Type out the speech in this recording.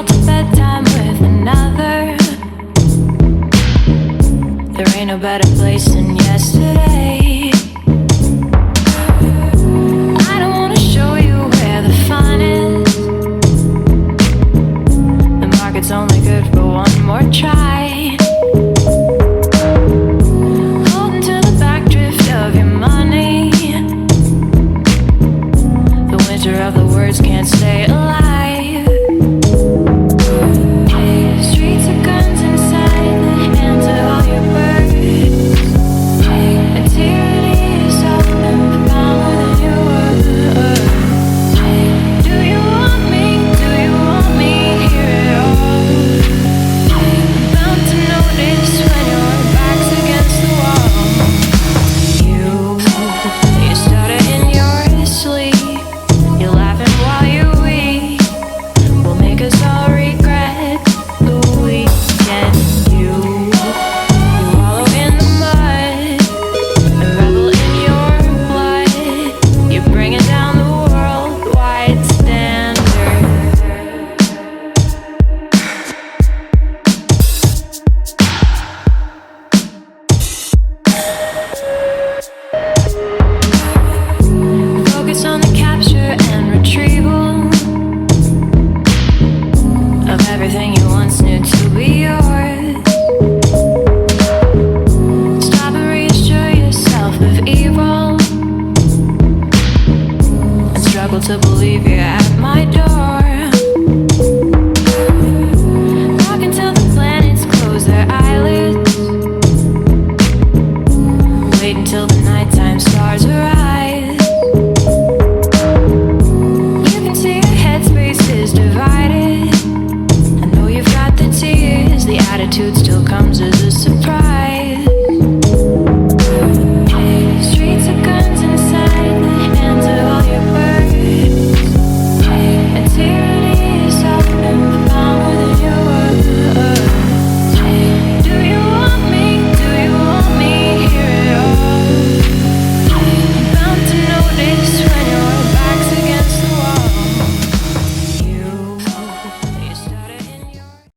to bedtime with another. There ain't no better place than yesterday. I don't wanna show you where the fun is. The market's only good for one more try. Holding to the backdrift of your money. The winter of the words can't stay alive. Streets of guns inside the hands of all your birds. A tyranny is open for power than you were. Do you want me? Do you want me here at all? Bound to notice when your back's against the wall. You stutter in your sleep. You're laughing while you weep. Will make us all regret the weekend. You wallow in the mud and revel in your blood. You're bringing down the worldwide standard. Focus on the capture and retrieval of everything you once knew to be yours. Stop and reassure yourself of evil and struggle to believe you're at my door. Rock until the planets close their eyelids. Wait until the nighttime stars arise. You can see your headspace is divided. I know you've got the tears. The attitude still comes as a surprise.